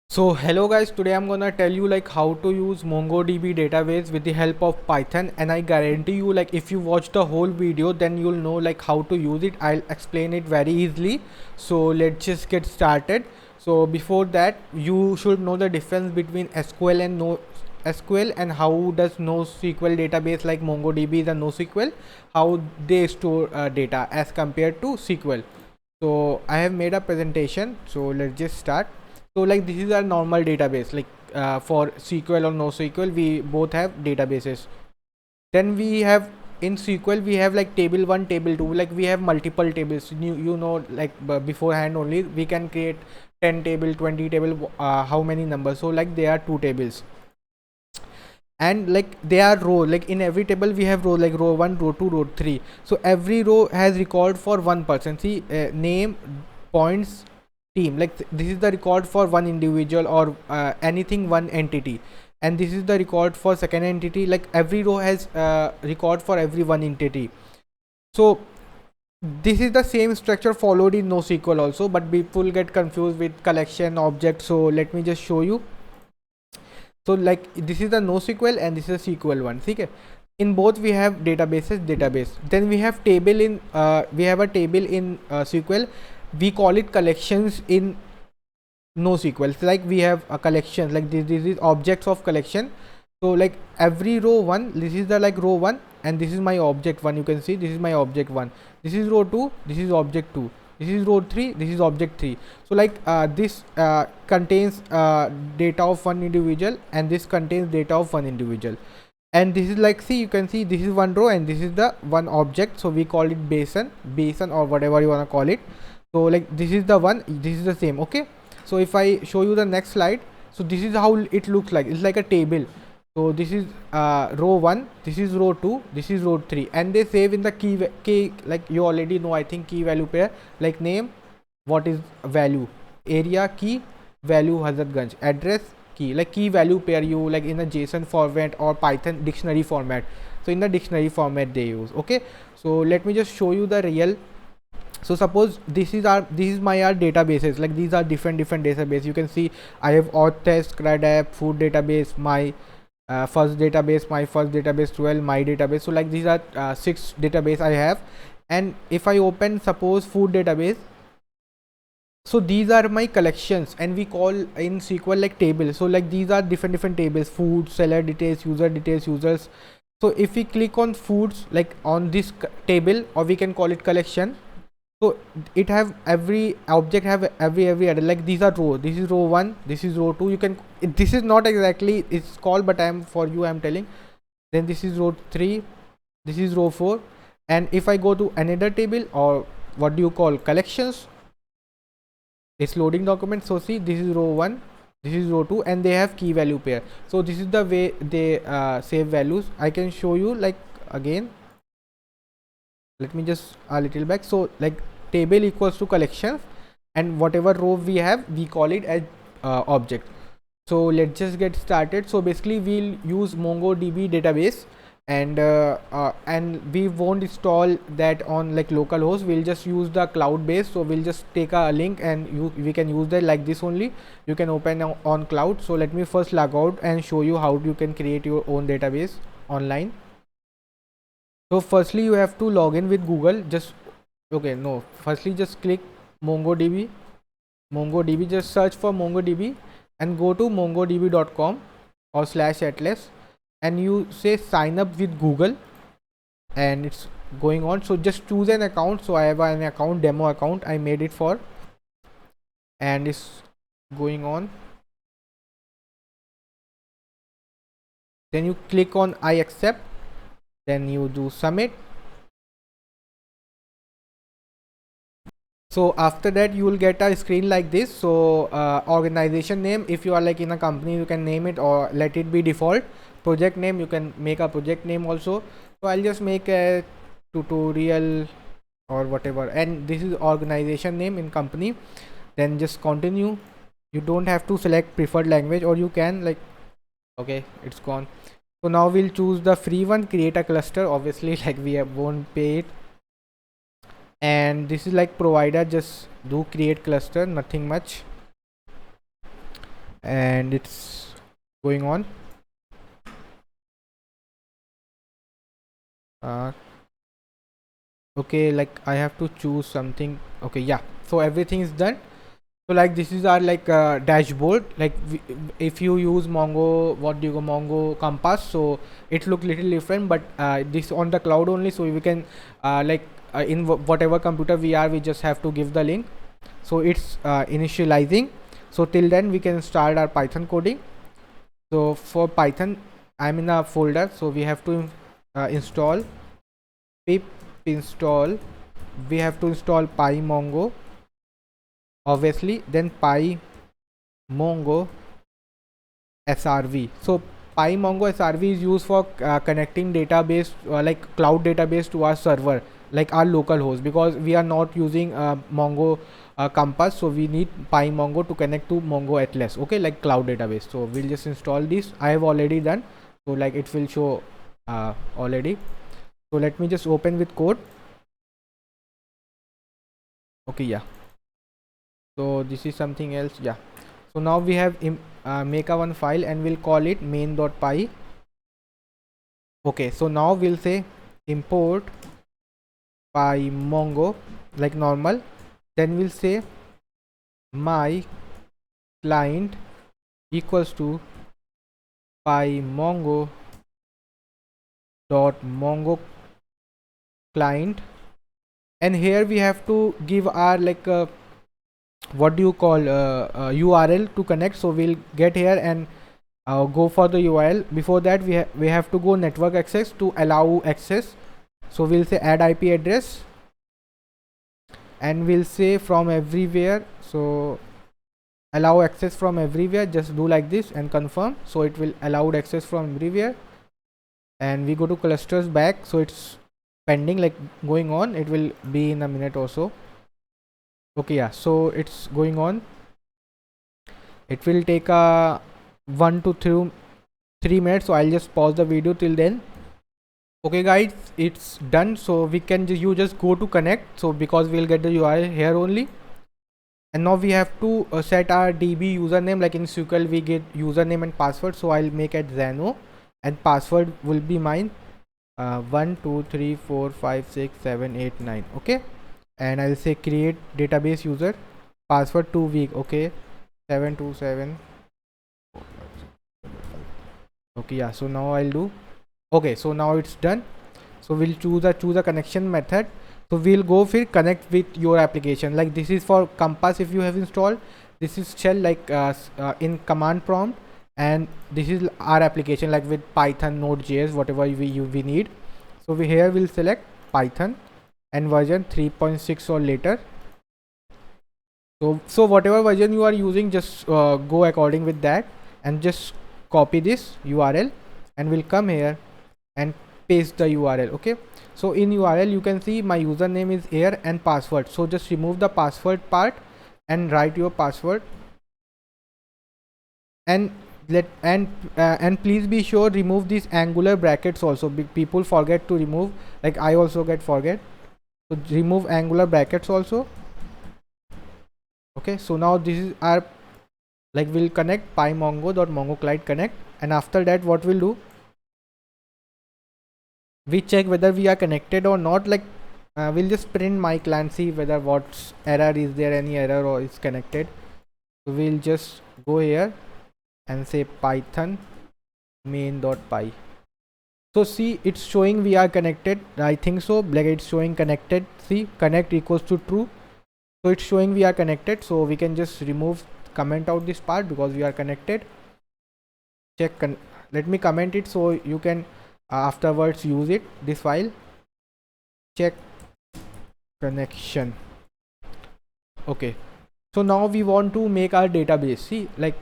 So hello guys, today I'm gonna tell you like how to use MongoDB database with the help of Python, and I guarantee you like if you watch the whole video then you'll know like how to use it. I'll explain it very easily. So let's just get started. So before that you should know the difference between SQL and NoSQL, and how does NoSQL database like MongoDB is a NoSQL, how they store data as compared to SQL. So I have made a presentation, so let's just start. So like this is our normal database, like for SQL or NoSQL we both have databases. Then we have in SQL we have like table 1, table 2, like we have multiple tables. You know like beforehand only we can create 10 table, 20 table, how many numbers. So like there are two tables, and like they are row, like in every table we have row, like row 1, row 2, row 3. So every row has record for one person. See, name, points, team, like this is the record for one individual or anything, one entity. And this is the record for second entity, like every row has record for every one entity. So this is the same structure followed in NoSQL also, but people get confused with collection object. So let me just show you. So like this is the NoSQL and this is a SQL one. Okay, in both we have database. Then we have table in we have a table in SQL. We call it collections in NoSQL. So like we have a collection, like this is objects of collection. So like every row 1, this is the like row 1, and this is my object 1. You can see this is my object 1. This is row 2, this is object 2. This is row 3, this is object 3. So like this contains data of one individual, and this contains data of one individual. And this is like, see, you can see this is one row and this is the one object. So we call it basin or whatever you want to call it. So like this is the one, this is the same. Okay, so if I show you the next slide, so this is how it looks like. It's like a table. So this is row 1, this is row 2, this is row 3, and they save in the key, like you already know, I think, key value pair, like name, what is value, area key, value Hazratganj, address key, like key value pair you like in a JSON format or Python dictionary format. So in the dictionary format they use. Okay, so let me just show you the real. So suppose this is my databases, like these are different database. You can see I have auth test, CRUD app, food database, my first database, my first database 12, my database. So like these are 6 database I have. And if I open suppose food database, so these are my collections, and we call in SQL like table. So like these are different tables: food, seller details, user details, users. So if we click on foods, like on this table, or we can call it collection, so it have every object have every other, like these are row, this is row 1, this is row 2. You can, this is not exactly it's called, but I'm for you I'm telling. Then this is row 3, this is row 4. And if I go to another table, or what do you call collections, it's loading document. So see, this is row 1, this is row 2, and they have key value pair. So this is the way they save values. I can show you like again. Let me just a little back. So like table equals to collections, and whatever row we have we call it as object. So let's just get started. So basically we'll use MongoDB database, and we won't install that on like localhost. We'll just use the cloud base. So we'll just take a link, and we can use that like this only. You can open on cloud. So let me first log out and show you how you can create your own database online. So firstly you have to log in with Google. Just okay, no, firstly just click MongoDB. Just search for MongoDB and go to mongodb.com or /atlas, and you say sign up with Google, and it's going on. So just choose an account. So I have an account, demo account I made it for, and it's going on. Then you click on I accept, then you do submit. So after that you will get a screen like this. So organization name, if you are like in a company you can name it or let it be default. Project name, you can make a project name also. So I'll just make a tutorial or whatever, and this is organization name in company. Then just continue. You don't have to select preferred language, or you can like, okay, it's gone. So now we'll choose the free one, create a cluster. Obviously like we won't pay it. And this is like provider, just do create cluster, nothing much. and it's going on. Okay, like I have to choose something. Okay, yeah, so everything is done. So like this is our like dashboard. Like if you use Mongo, what do you go Mongo Compass, so it look little different, but this on the cloud only, so we can like in whatever computer we are, we just have to give the link. So it's initializing. So till then we can start our Python coding. So for Python, I'm in a folder, so we have to install pip install. We have to install PyMongo, obviously, then PyMongo SRV. So PyMongo SRV is used for connecting database like cloud database to our server, like our local host, because we are not using Mongo Compass, so we need PyMongo to connect to Mongo Atlas, okay, like cloud database. So we'll just install this. I have already done, so like it will show already. So let me just open with code. Okay, yeah, so this is something else. Yeah, so now we have make a one file and we'll call it main.py. Okay, so now we'll say import PyMongo like normal, then we'll say my client equals to PyMongo dot Mongo client, and here we have to give our like what do you call URL to connect. So we'll get here and go for the URL. Before that we have to go network access to allow access. So we'll say add IP address, and we'll say from everywhere. So allow access from everywhere, just do like this and confirm. So it will allow access from everywhere, and we go to clusters back. So it's pending, like going on. It will be in a minute or so. Okay, yeah, so it's going on. It will take a 1 to 3 minutes, so I'll just pause the video till then. Okay guys, it's done. So we can you just go to connect, so because we'll get the URL here only. And now we have to set our DB username, like in SQL we get username and password. So I'll make it Zano, and password will be mine 1 2 3 4 5 6 7 8 9. Okay, and I'll say create database user, password 2 week. Okay, 727. Okay, yeah, so now I'll do. Okay, so now it's done. So we'll choose a connection method. So we'll go for connect with your application. Like this is for Compass if you have installed. This is shell like in command prompt, and this is our application like with Python, Node.js, whatever we need. So we here will select Python and version 3.6 or later. So whatever version you are using, just go according with that, and just copy this URL, and we'll come here and paste the URL. Okay, so in URL you can see my username is here and password. So just remove the password part and write your password, and and please be sure remove these angular brackets also. People forget to remove, like I also forget. So remove angular brackets also. Okay, so now this is our, like we'll connect PyMongo.Mongo client connect, and after that what we'll do, we check whether we are connected or not. Like we'll just print my client, see whether what's error, is there any error or is connected. So we'll just go here and say Python main.py. So see, it's showing we are connected. I think so, like it's showing connected. See, connect equals to true. So it's showing we are connected. So we can just remove, comment out this part because we are connected. Check, let me comment it so you can afterwards use it, this file. Check connection. Okay, so now we want to make our database. See, like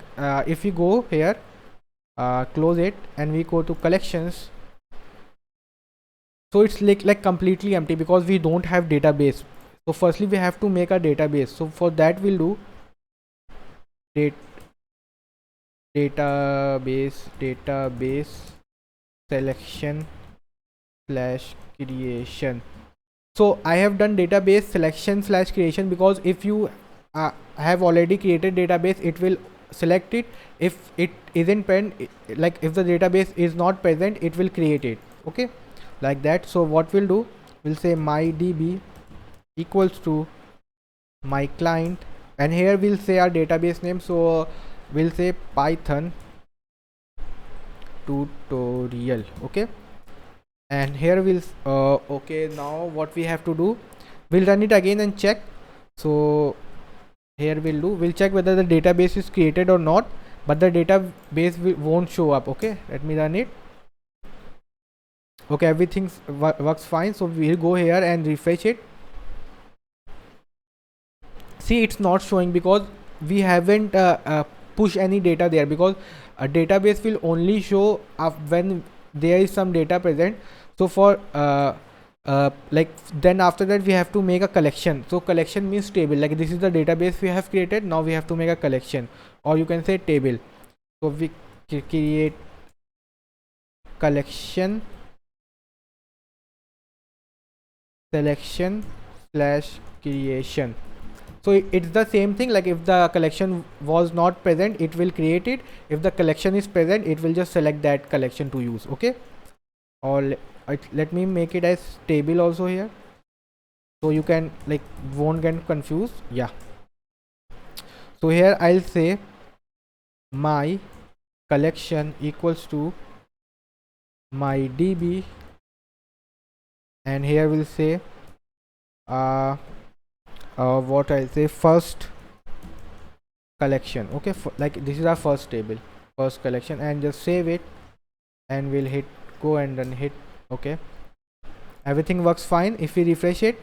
if we go here, close it, and we go to collections. So it's like completely empty because we don't have database. So firstly we have to make a database. So for that we'll do database selection / creation. So I have done database selection / creation because if you have already created database, it will select it. If it isn't present, like if the database is not present, it will create it. Okay, like that. So what we'll do, we'll say my db equals to my client, and here we'll say our database name. So we'll say Python tutorial. Okay, and here we'll okay, now what we have to do, we'll run it again and check. So here we'll check whether the database is created or not, but the database won't show up. Okay, let me run it. Okay, everything works fine. So we'll go here and refresh it. See, it's not showing because we haven't pushed any data there, because a database will only show up when there is some data present. So for like then after that we have to make a collection. So collection means table, like this is the database we have created, now we have to make a collection, or you can say table. So we create collection selection slash creation. So it's the same thing, like if the collection was not present, it will create it. If the collection is present, it will just select that collection to use. Okay, or let me make it as table also here, so you can like won't get confused. Yeah, so here I'll say my collection equals to my db, and here we'll say what I'll say, first collection. Okay, like this is our first table, first collection, and just save it, and we'll hit go and then hit okay. Everything works fine. If we refresh it,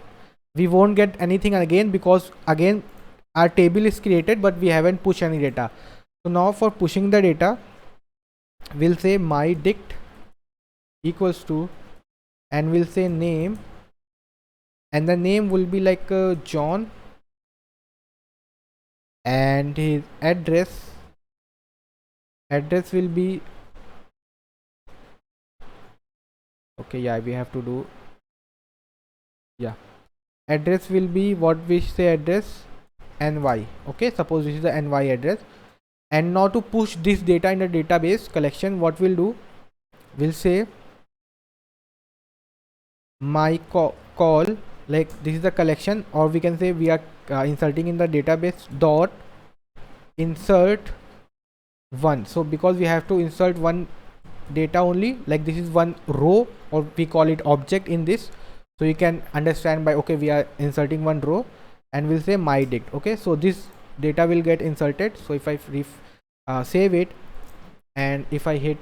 we won't get anything again, because again our table is created but we haven't pushed any data. So now for pushing the data, we'll say my dict equals to, and we'll say name, and the name will be like John, and his address will be okay. Yeah, we have to do, yeah, address will be what we say, address ny. Okay, suppose this is the ny address. And now to push this data in the database collection, what we'll do, we'll say my call, like this is the collection, or we can say we are inserting in the database dot insert one. So because we have to insert one data only, like this is one row, or we call it object in this, so you can understand by okay we are inserting one row, and we'll say my dict. Okay, so this data will get inserted. So if I save it, and if I hit,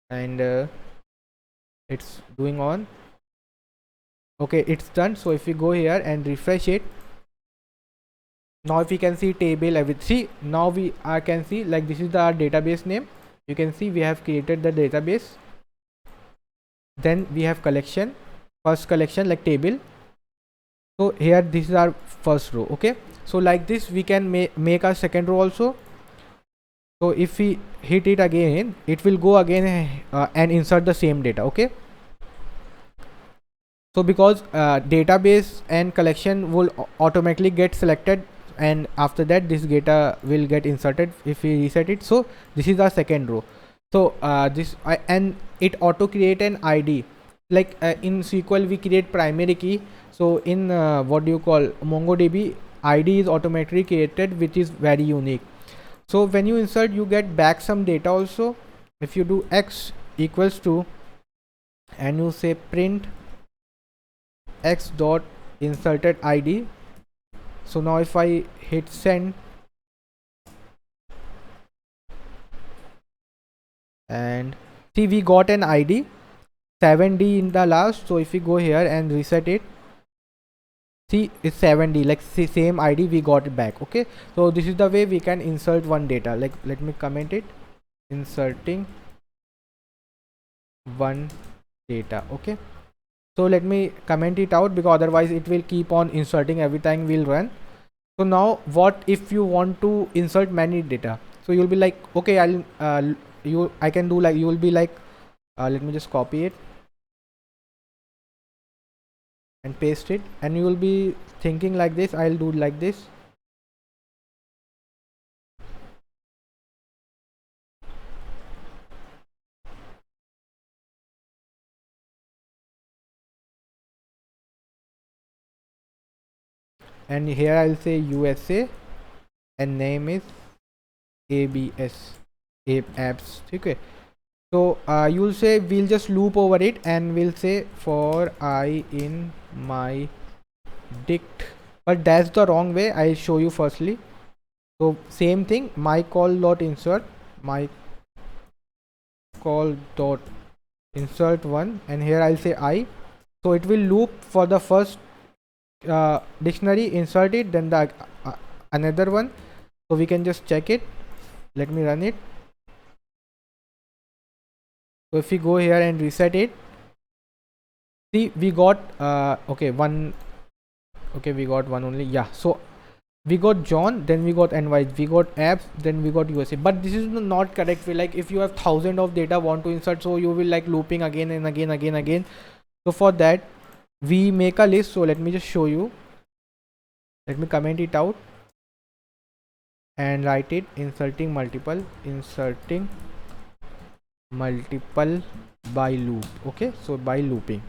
and it's doing on, okay, it's done. So if we go here and refresh it, now if we can see table everything, see now we can see like this is the database name. You can see we have created the database, then we have collection, first collection like table. So here this is our first row. Okay, so like this we can make our second row also. So if we hit it again, it will go again and insert the same data. Okay, so because database and collection will automatically get selected, and after that this data will get inserted if we reset it. So this is our second row. So this and it auto create an id, like in SQL we create primary key. So in what do you call MongoDB, id is automatically created, which is very unique. So when you insert, you get back some data also. If you do x equals to, and you say print x dot inserted id. So now if I hit send, and see we got an id 7D in the last. So if we go here and reset it, see it's 7D, like same id we got it back. Okay, so this is the way we can insert one data. Like let me comment it, inserting one data. Okay, so let me comment it out, because otherwise it will keep on inserting every time we'll run. So now what if you want to insert many data? So you'll be like okay, I can do like, you will be like let me just copy it and paste it, and you will be thinking like this, I'll do like this. and here I'll say USA and name is ABS, apps. Okay, so you'll say we'll just loop over it and we'll say for I in my dict, but that's the wrong way. I'll show you firstly. So same thing, my call dot insert, my call dot insert one, and here I'll say I. So it will loop for the first dictionary, insert it, then the another one. So we can just check it. Let me run it. So if we go here and reset it, see we got okay one, okay we got one only, yeah. So we got John, then we got NY, we got apps, then we got USA. But this is not correct way. Like if you have thousands of data want to insert, so you will like looping again and again. So for that we make a list. So let me just show you. Let me comment it out and write it, inserting multiple by loop. Okay, so by looping.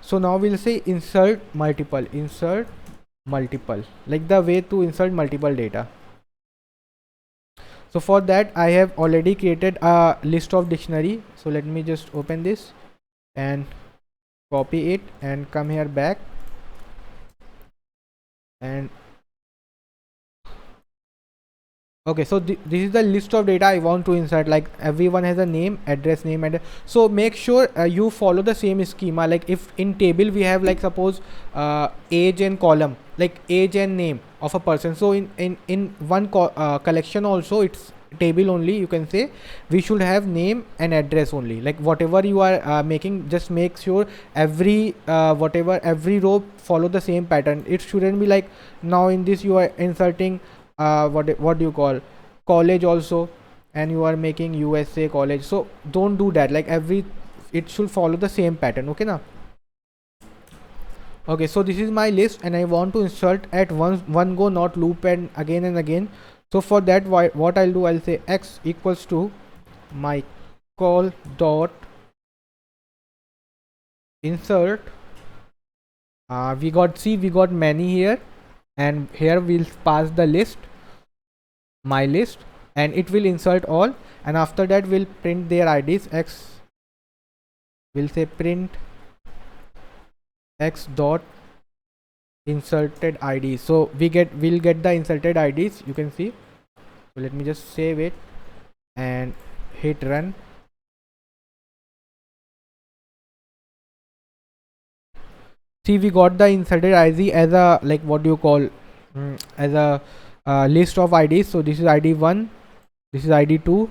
So now we'll say insert multiple, like the way to insert multiple data. So for that I have already created a list of dictionary. So let me just open this and copy it and come here back, and okay, so this is the list of data I want to insert. Like everyone has a name, address, name, and so make sure you follow the same schema. Like if in table we have like suppose age and column, like age and name of a person, so in one collection also it's table only, you can say we should have name and address only. Like whatever you are making, just make sure every every row follow the same pattern. It shouldn't be like now in this you are inserting what do you call college also, and you are making USA college. So don't do that. Like it should follow the same pattern. Okay now. Okay, so this is my list and I want to insert at one go, not loop and again. So for that what I'll do, I'll say x equals to my call dot insert. We got many here, and here we'll pass the list, my list, and it will insert all, and after that we'll print their IDs. X will say print x dot inserted ID. So we'll get the inserted IDs, you can see. So let me just save it and hit run. See, we got the inserted ID as a like what do you call as a list of IDs. So this is ID 1, this is ID 2,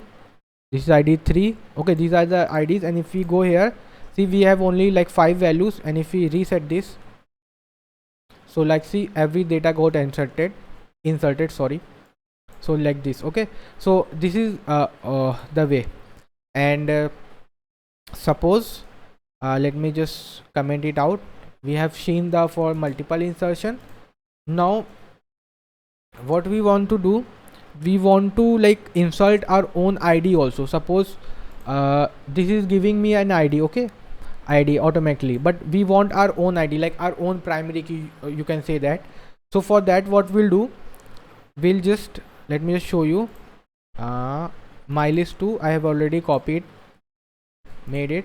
this is ID 3. Okay, these are the IDs, and if we go here, see we have only like 5 values, and if we reset this, so like see every data got inserted, sorry. So like this. Okay, so this is the way. And suppose let me just comment it out. We have seen the for multiple insertion. Now what we want to do, we want to like insert our own ID also. Suppose this is giving me an ID, okay, ID automatically, but we want our own ID, like our own primary key, you can say that. So for that what we'll do, we'll just let me just show you. My list 2 I have already copied, made it.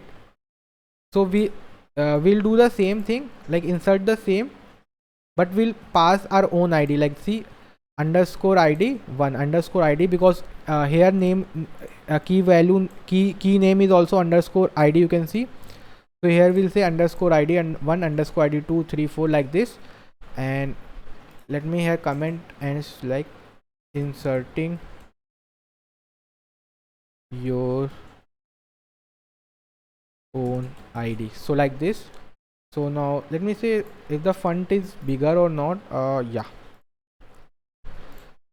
So we'll do the same thing, like insert the same, but we'll pass our own ID, like see underscore ID 1 underscore ID, because here name key value key name is also underscore ID, you can see. So here we'll say underscore ID and 1 underscore ID 2 3 4 like this. And let me here comment, and it's like inserting your own ID, so like this. So now let me say if the font is bigger or not. Yeah,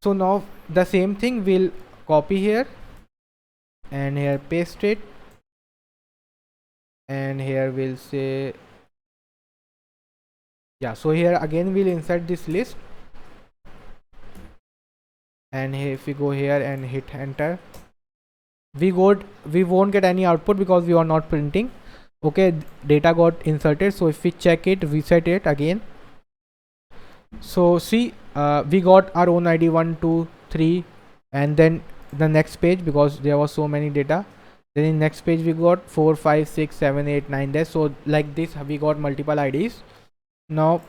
so now the same thing we'll copy here and here paste it, and here we'll say yeah. So here again we'll insert this list, and here if we go here and hit enter, we won't get any output because we are not printing. Okay, data got inserted. So if we check it, reset it again, So see, we got our own ID 1 2 3, and then the next page, because there was so many data, then in next page we got 4 5 6 7 8 9 there. So like this we got multiple IDs. Now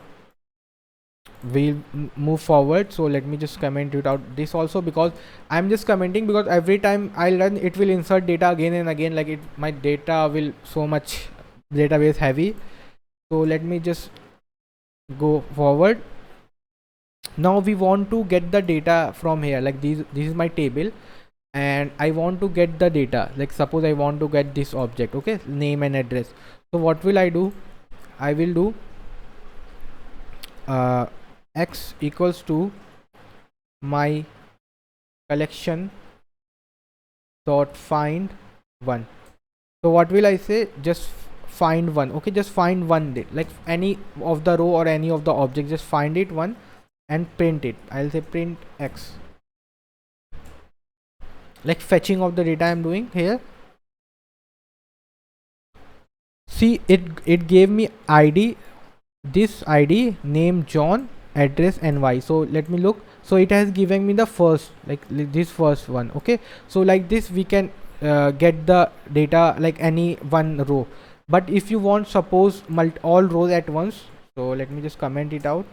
we'll move forward. So let me just comment it out this also, because I'm just commenting because every time I run it will insert data again and again, like it, my data will so much database heavy. So let me just go forward. Now we want to get the data from here, like this is my table, and I want to get the data. Like suppose I want to get this object, okay, name and address. So what will I do? I will do x equals to my collection dot find one. So what will I say? Just find one. Okay, just find one date, like any of the row or any of the object, just find it one and print it. I'll say print x, like fetching of the data I'm doing here. See, it gave me ID, this ID, name John, address NY. So let me look. So it has given me the first, like this first one. Okay, so like this we can get the data like any one row. But if you want suppose all rows at once, so let me just comment it out.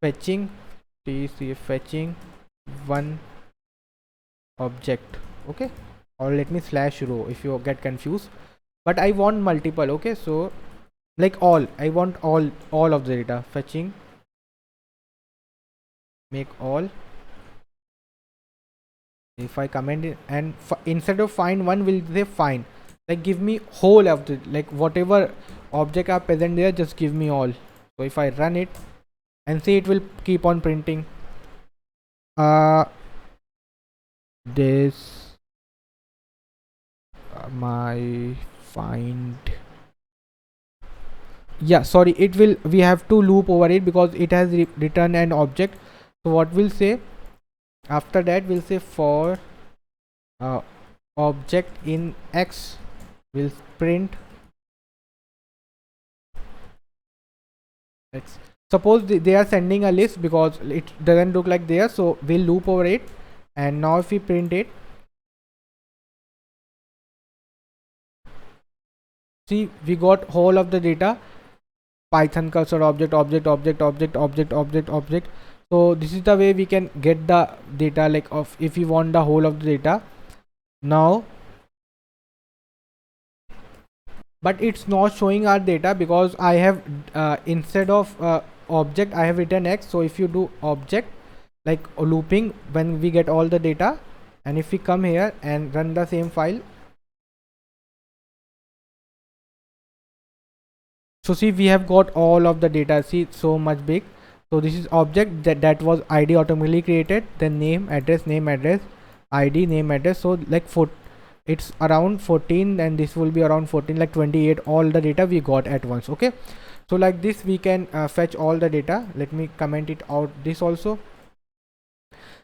Fetching tc fetching one object, okay, or let me slash row if you get confused. But I want multiple, okay, so like all, I want all of the data. Fetching make all. If I comment it, and instead of find one will say find, like give me whole of the, like whatever object are present there, just give me all. So if I run it and see, it will keep on printing this my find. Yeah, sorry, it will, we have to loop over it because it has returned an object. So what we'll say after that, we'll say for object in x will print x. Suppose they are sending a list because it doesn't look like there, so we'll loop over it. And now if we print it, see, we got whole of the data. Python cursor object object object object object object object. So this is the way we can get the data, like of if we want the whole of the data. Now but it's not showing our data because I have instead of object I have written x. So if you do object like looping when we get all the data, and if we come here and run the same file, so see, we have got all of the data. See, it's so much big. So this is object that was ID automatically created, then name address ID name address. So like it's around 14, and this will be around 14, like 28, all the data we got at once. Okay, so like this we can fetch all the data. Let me comment it out this also.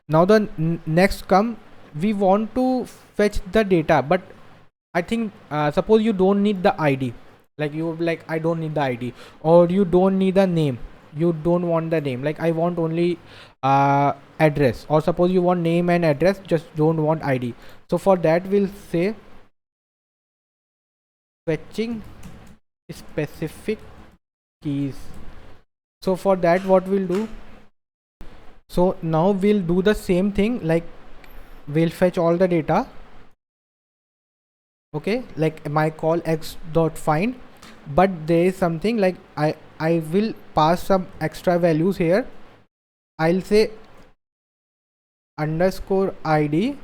Now the next come, we want to fetch the data, but I think suppose you don't need the ID, like you like I don't need the ID, or you don't need the name, you don't want the name, like I want only address, or suppose you want name and address, just don't want ID. So for that we'll say fetching specific keys. So for that what we'll do, so now we'll do the same thing, like we'll fetch all the data, okay, like my call x dot find. But there is something like I will pass some extra values here. I'll say underscore ID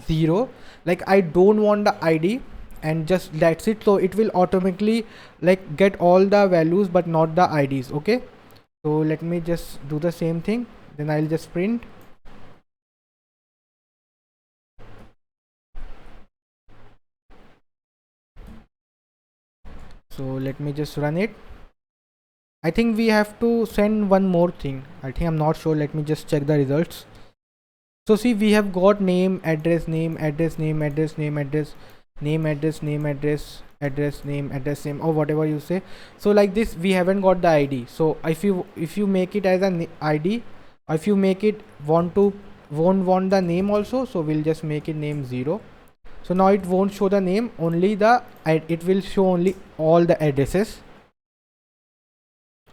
0, like I don't want the ID, and just that's it. So it will automatically like get all the values but not the IDs. Okay, so let me just do the same thing, then I'll just print. So let me just run it. I think we have to send one more thing. I think I'm not sure. Let me just check the results. So see, we have got name address name address name address name address name address name address address name or whatever you say. So like this we haven't got the ID. So if you make it as an ID, or if you make it won't want the name also, so we'll just make it name 0. So now it won't show the name, only it will show only all the addresses.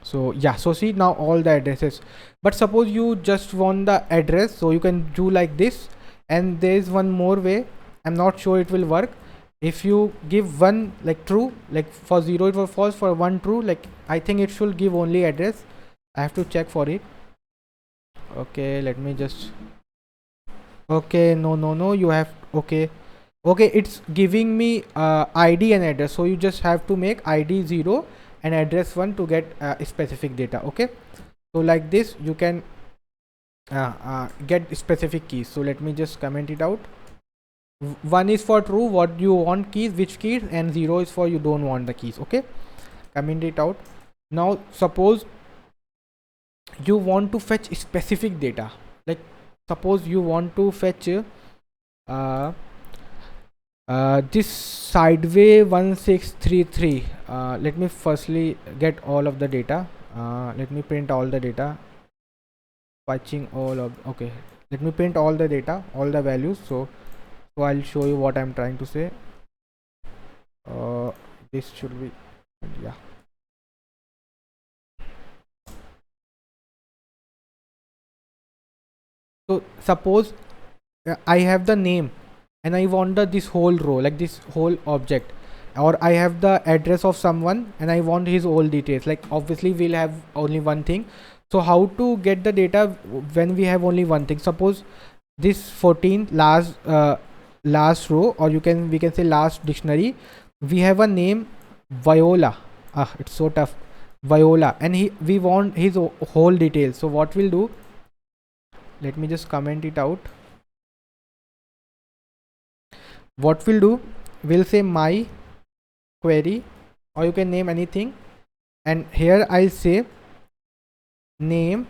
So yeah, so see now all the addresses. But suppose you just want the address, so you can do like this. And there is one more way, I'm not sure it will work. If you give one like true, like for 0 it was false, for 1 true, like I think it should give only address. I have to check for it. Okay, let me just, okay, no, you have, okay, it's giving me ID and address. So you just have to make ID 0 and address 1 to get specific data. Okay, so like this you can get specific keys. So let me just comment it out. 1 is for true, what you want keys, which keys, and 0 is for you don't want the keys. Okay, comment it out. Now suppose you want to fetch specific data, like suppose you want to fetch this sideway 1633. Let me firstly get all of the data. Let me print all the data, fetching all of, okay, let me print all the data, all the values. So I'll show you what I'm trying to say. This should be, yeah. So suppose I have the name and I want this whole row, like this whole object, or I have the address of someone and I want his all details. Like obviously we'll have only one thing. So how to get the data when we have only one thing? Suppose this 14 last row, or we can say last dictionary, we have a name Viola. It's so tough, Viola, and we want his whole details. So what we'll do, let me just comment it out. What we'll do, we'll say my query, or you can name anything, and here I'll say name,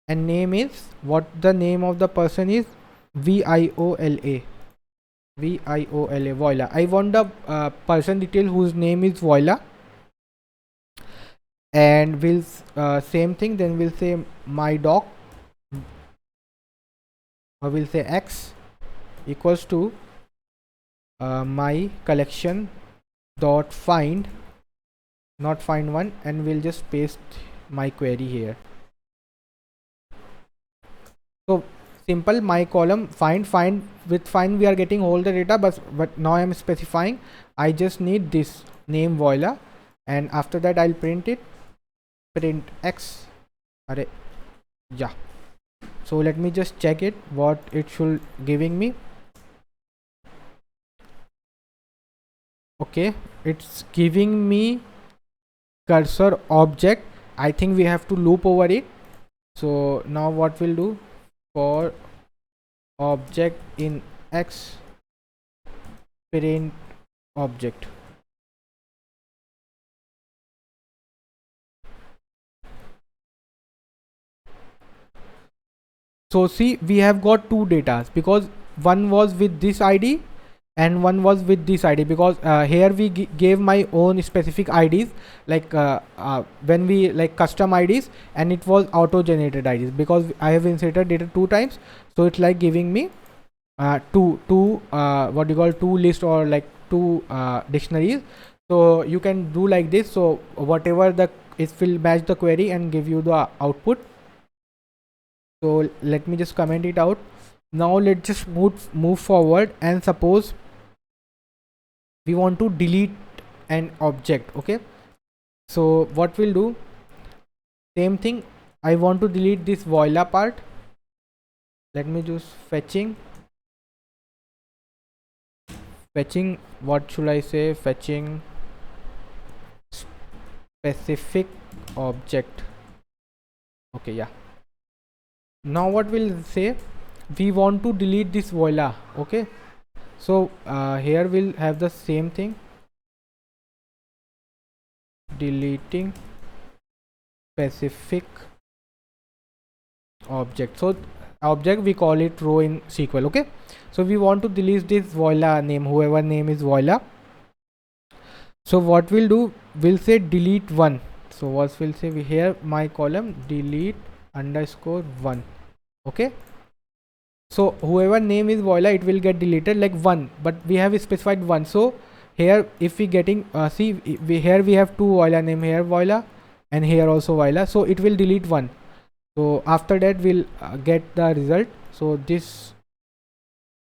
and name is what the name of the person is, Viola, Voila. I want the person detail whose name is Voila, and we'll same thing, then we'll say my doc, or we'll say X equals to my collection dot find, not find one, and we'll just paste my query here. So simple, my column find, with find we are getting all the data, but now I'm specifying I just need this name Voila, and after that I'll print it, print X. Array, yeah. So let me just check it, what it should giving me. Okay, it's giving me cursor object. I think we have to loop over it. So now what we'll do, for object in X, print object. So see, we have got two datas, because one was with this ID and one was with this ID, because here we gave my own specific IDs, like when we like custom IDs, and it was auto generated IDs, because I have inserted data 2 times. So it's like giving me two what you call two list, or like two dictionaries. So you can do like this. So whatever it will match the query and give you the output. So let me just comment it out. Now let's just move forward, and suppose we want to delete an object. Okay, so what we'll do, same thing, I want to delete this Voila part. Let me just fetching, what should I say, fetching specific object. Okay, yeah. Now what we'll say, we want to delete this Voila. Okay, so here we'll have the same thing, deleting specific object. So object, we call it row in SQL. Okay, so we want to delete this Voila name, whoever name is Voila. So what we'll do, we'll say delete one. So what we'll say, we here my column delete underscore one. Okay, so whoever name is voila, it will get deleted like one, but we have specified one. So here if we getting see, we here we have two voila name, here voila and here also voila, so it will delete one. So after that we'll get the result. So this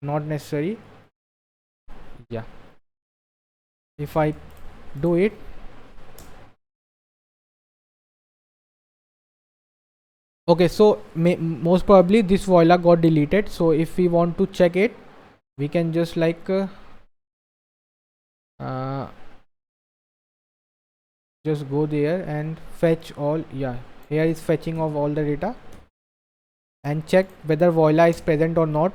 not necessary. Yeah, if I do it, okay, so most probably this voila got deleted. So if we want to check it, we can just like uh, just go there and fetch all. Yeah, here is fetching of all the data and check whether voila is present or not.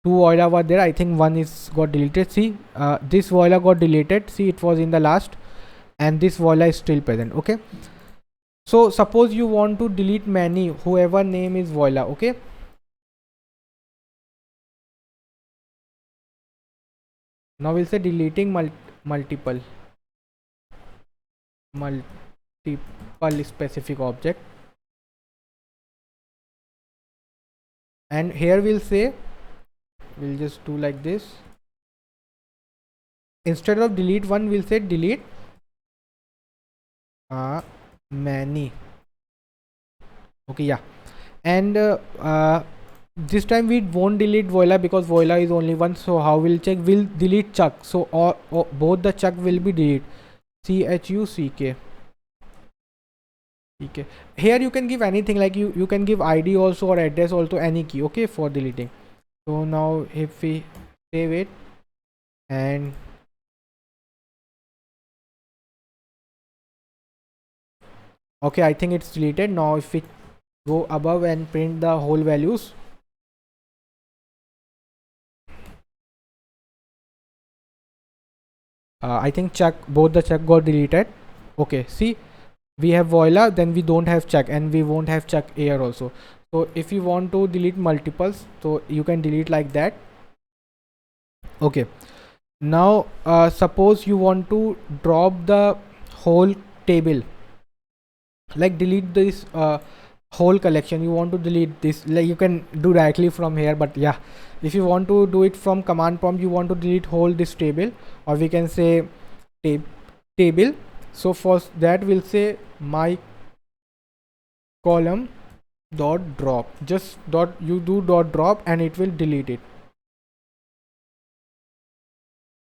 Two voila were there, I think one is got deleted. See, this voila got deleted, see, it was in the last, and this voila is still present. Okay, so suppose you want to delete many, whoever name is voila. Okay, now we'll say deleting multiple specific object, and here we'll say, we'll just do like this. Instead of delete one, we'll say delete many. Okay, yeah, and this time we won't delete voila because voila is only one. So how we'll check, we'll delete chuck. So or both the chuck will be delete, chuck. Okay, here you can give anything, like you can give id also or address also, any key, okay, for deleting. So now if we save it, and okay, I think it's deleted. Now if we go above and print the whole values, I think chuck, both the chuck got deleted. Okay, see, we have voila, then we don't have chuck, and we won't have chuck here also. So if you want to delete multiples, so you can delete like that. Okay, now suppose you want to drop the whole table, like delete this whole collection, you want to delete this, like you can do directly from here, but yeah, if you want to do it from command prompt, you want to delete whole this table, or we can say table. So for that we'll say my column dot drop, just dot, you do dot drop, and it will delete it.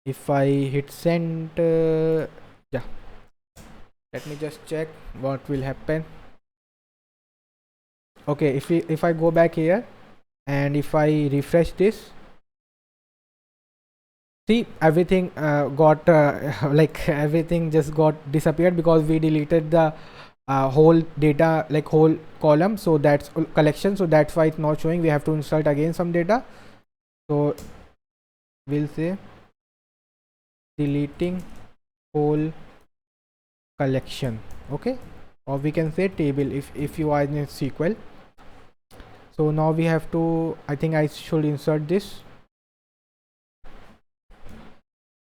If I hit send, yeah, let me just check what will happen. Okay, if I go back here and if I refresh this, see, everything got like everything just got disappeared because we deleted the whole data, like whole column. So that's collection, so that's why it's not showing. We have to insert again some data. So we'll say deleting whole collection. Okay, or we can say table if you are in SQL. So now we have to, I think I should insert this.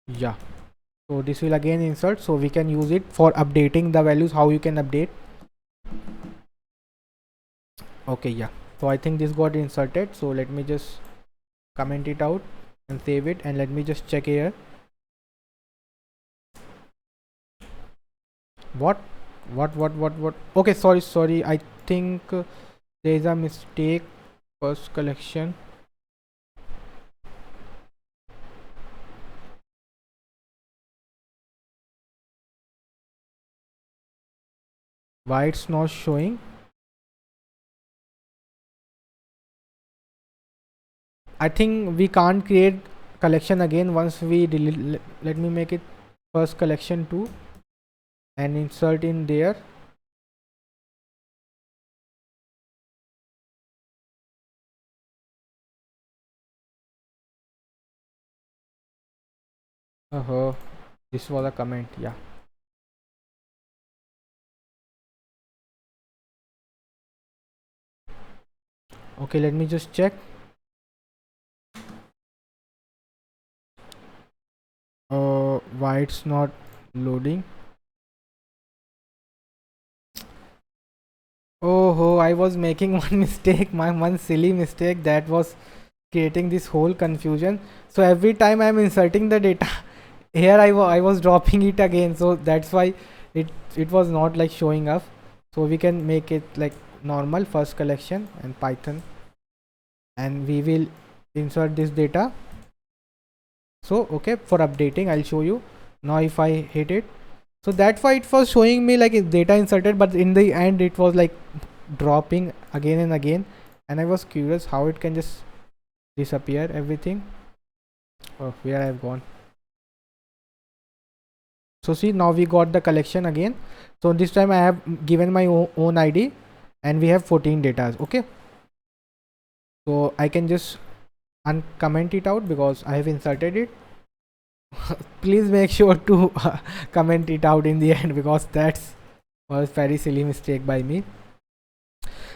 Yeah, so this will again insert, so we can use it for updating the values, how you can update. Okay, yeah, so I think this got inserted. So let me just comment it out and save it, and let me just check here. What? Okay, sorry, I think there is a mistake. First collection, why it's not showing? I think we can't create collection again once we delete. Let me make it first collection 2 and insert in there. This was a comment, yeah. Okay, let me just check. Why it's not Loading. Oh, I was making one mistake, my one silly mistake that was creating this whole confusion. So every time I'm inserting the data, here I was dropping it again. So that's why it was not like showing up. So we can make it like normal first collection and Python, and we will insert this data. So okay, for updating I'll show you now. If I hit it, so that's why it was showing me like data inserted, but in the end it was like dropping again and again, and I was curious how it can just disappear everything. Oh, where I've gone. So see, now we got the collection again. So this time I have given my own ID, and we have 14 data. Okay, so I can just uncomment it out because I have inserted it. Please make sure to comment it out in the end, because that's was very silly mistake by me.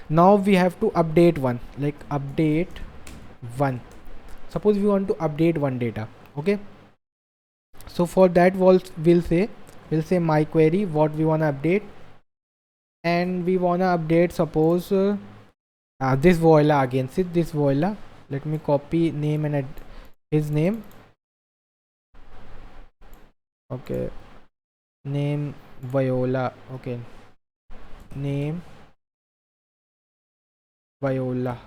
Now we have to update one, like update one. Suppose we want to update one data. Okay, so for that we'll say my query, what we want to update, and we want to update, suppose this Voila again. See this Voila, let me copy name and add his name. Okay, name Viola. Okay, name Viola.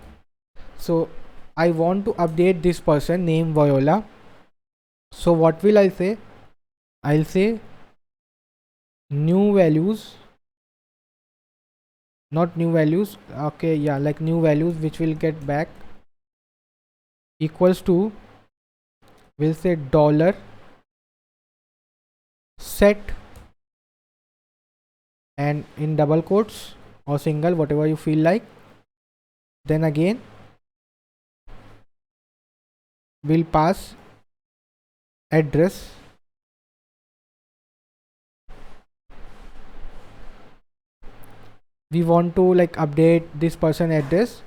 So I want to update this person name Viola. So what will I say? I'll say new values, not new values. Okay, yeah, like new values which will get back equals to, we'll say dollar set, and in double quotes or single, whatever you feel like. Then again we'll pass address. We want to like update this person address,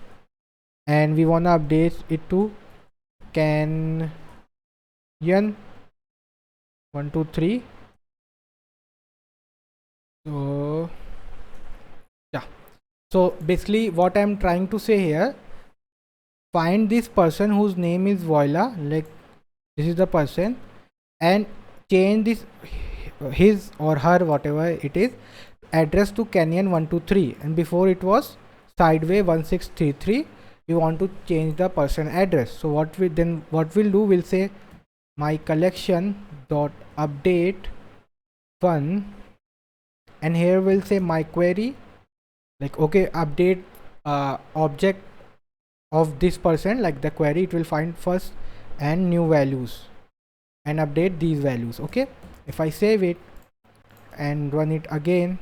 and we want to update it to Canyon 123. So yeah, so basically what I'm trying to say here, find this person whose name is Voila, like this is the person, and change this his or her, whatever it is, address to Canyon 123, and before it was Sideway 1633. We want to change the person address. So what we'll do, we'll say my collection dot update one, and here we'll say my query, like okay, update object of this person, like the query, it will find first and new values and update these values. Okay, if I save it and run it again,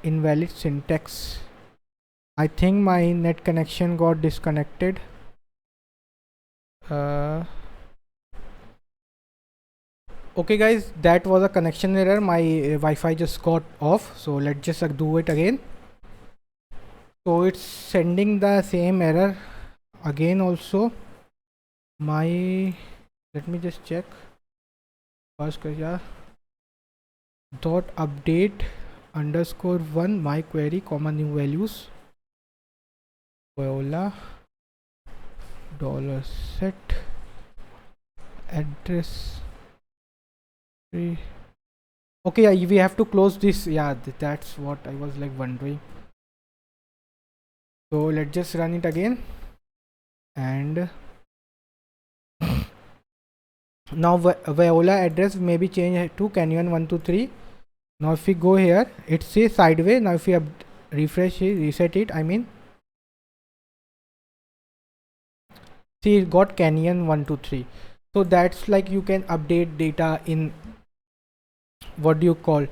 invalid syntax. I think my net connection got disconnected. Okay guys, that was a connection error. My Wi-Fi just got off, so let's just do it again. So it's sending the same error again also. My, let me just check first. Yeah, dot update underscore one my query comma new values Viola dollar set address. Okay, yeah, we have to close this. Yeah, that's what I was like wondering. So let's just run it again, and now Viola address may be changed to Canyon 123. Now if we go here, it says Sideway. Now if we refresh it, reset it, I mean, see, it got Canyon 123. So that's like you can update data in, what do you call,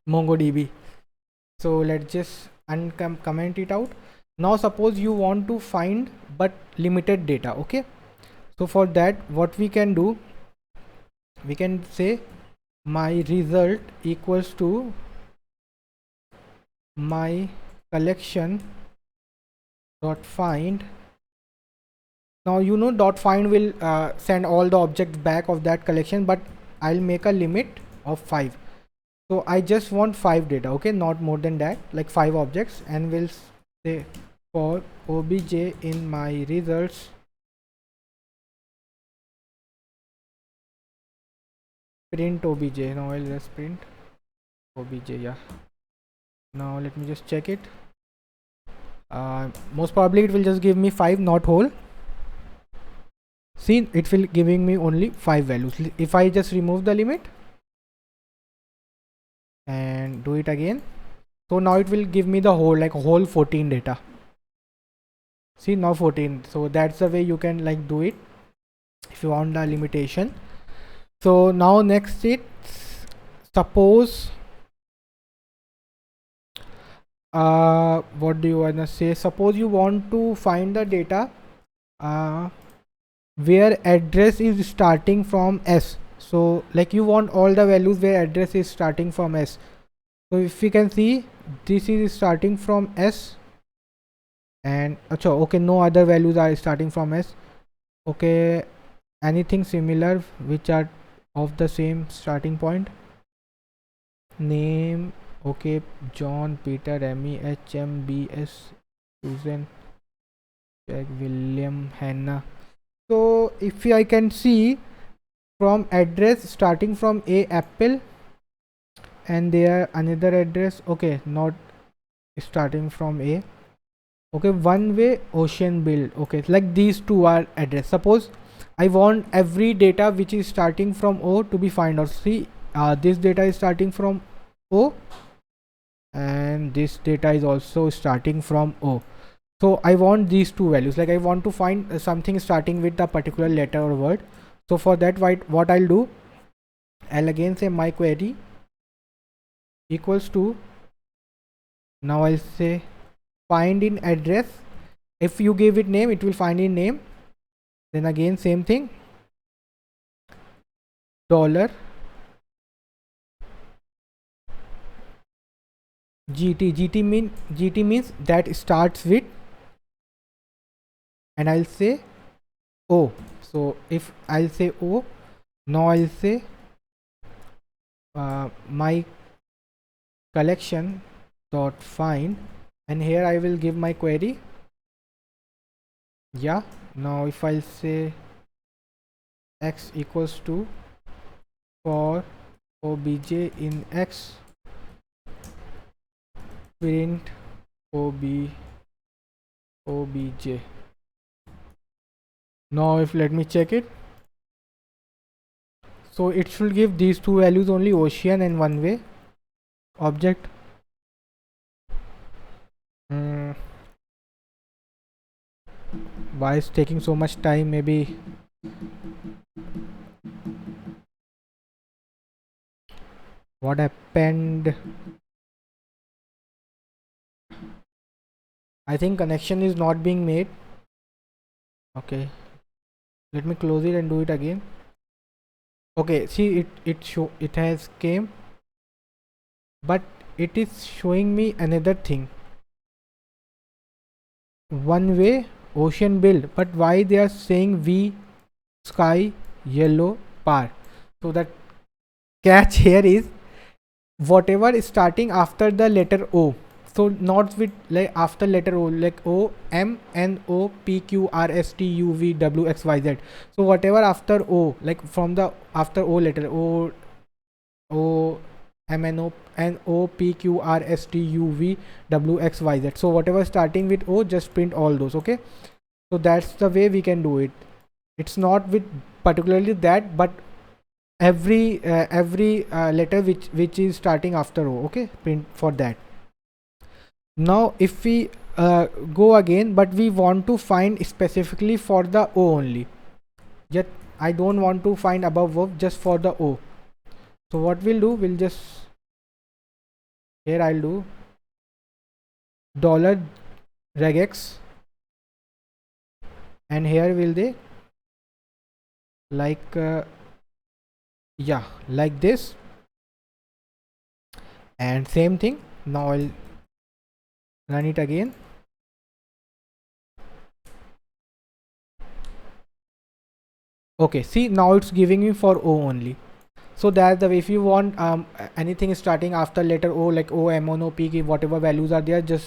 MongoDB. So let's just uncomment it out. Now suppose you want to find but limited data. Okay, so for that what we can do, we can say my result equals to my collection dot find. Now you know dot find will send all the objects back of that collection, but I'll make a limit of 5. So I just want 5 data, okay, not more than that, like 5 objects, and we'll say for obj in my results print obj. Now I'll just print obj. Yeah, now let me just check it. Most probably it will just give me 5, not whole. See, it will giving me only 5 values. If I just remove the limit and do it again, so now it will give me the whole, like whole 14 data. See, now 14. So that's the way you can like do it if you want the limitation. So now next, it's suppose what do you want to say? Suppose you want to find the data where address is starting from S. So like you want all the values where address is starting from S. So if you can see, this is starting from S, and okay, no other values are starting from S. Okay, anything similar which are of the same starting point? Name, okay, John, Peter, Emmy, H, M, B, S, Susan, Jack, William, Hannah. So if I can see from address starting from A, Apple, and there another address, okay, not starting from A, okay, one way ocean build, okay, like these two are address. Suppose I want every data which is starting from O to be find out. See, this data is starting from O, and this data is also starting from O. So I want these two values, like I want to find something starting with a particular letter or word. So for that, what I'll do, I'll again say my query equals to, now I'll say find in address. If you give it name, it will find in name. Then again same thing, dollar GT means that starts with, and I'll say O. So if I'll say O, now I'll say my collection dot find, and here I will give my query. Yeah, now if I'll say x equals to for obj in x print obj. Now if let me check it, so it should give these two values only, ocean and one way object. Why is taking so much time? Maybe what happened? I think connection is not being made. Okay, let me close it and do it again. Okay, see, it has came, but it is showing me another thing, one way ocean build, but why they are saying V sky yellow par? So that catch here is whatever is starting after the letter O. So not with like after letter O, like O M N O P Q R S T U V W X Y Z. So whatever after O, like from the after O letter, O M N O P Q R S T U V W X Y Z. So whatever starting with O, just print all those. Okay, so that's the way we can do it. It's not with particularly that, but every letter which is starting after O, okay, print for that. Now if we go again, but we want to find specifically for the O only, yet I don't want to find above verb, just for the O. So what we'll do, we'll just, here I'll do dollar regex, and here will they like yeah, like this, and same thing. Now I'll run it again. Okay, see, now it's giving me for O only. So that's the way. If you want anything starting after letter O, like O, M, O, P, whatever values are there, just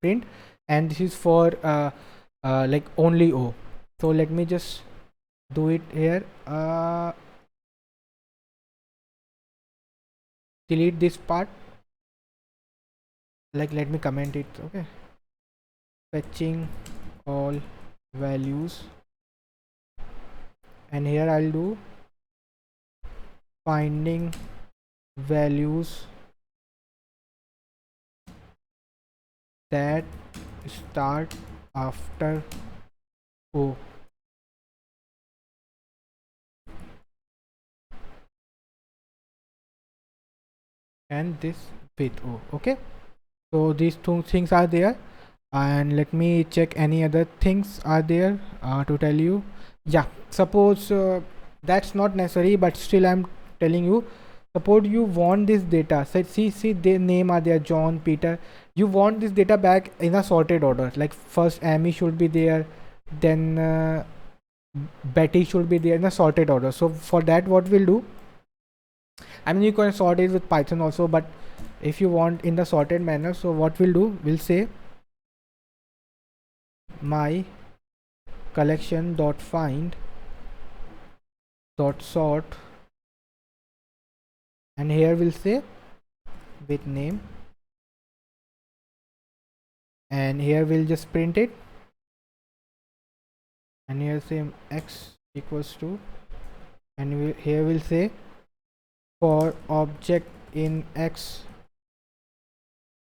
print. And this is for like only O. So let me just do it here. Delete this part. Like, let me comment it. Okay, fetching all values, and here I'll do finding values that start after O. And this with O. Okay, so these two things are there. And let me check any other things are there to tell you. Yeah, suppose that's not necessary, but still I'm telling you. Suppose you want this data, so see the name are there, John, Peter. You want this data back in a sorted order, like first Amy should be there, then Betty should be there in a sorted order. So for that, what we'll do, I mean, you can sort it with Python also, but if you want in the sorted manner, so what we'll do, we'll say my collection dot find dot sort, and here we'll say with name, and here we'll just print it, and here say x equals to, and here we'll say for object in x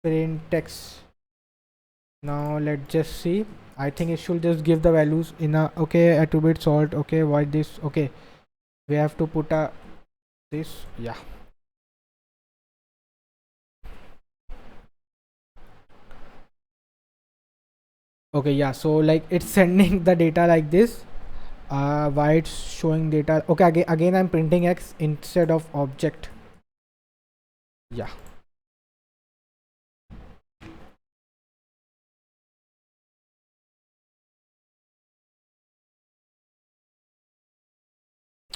print x. Now let's just see. I think it should just give the values in a, okay, a 2-bit sort. Okay, why this? Okay, we have to put a this, yeah. Okay, yeah, so like it's sending the data like this. Why it's showing data? Okay, again I'm printing x instead of object. Yeah,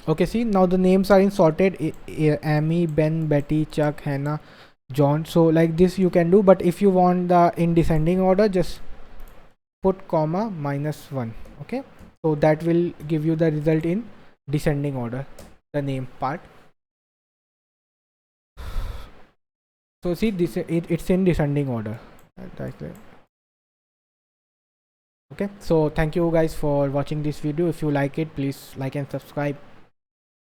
okay, see, now the names are in sorted. Amy, Ben, Betty, Chuck, Hannah, John. So like this you can do, but if you want the in descending order, just put comma -1. Okay, so that will give you the result in descending order, the name part. So see, this it's in descending order. That's it. Okay, so thank you guys for watching this video. If you like it, please like and subscribe.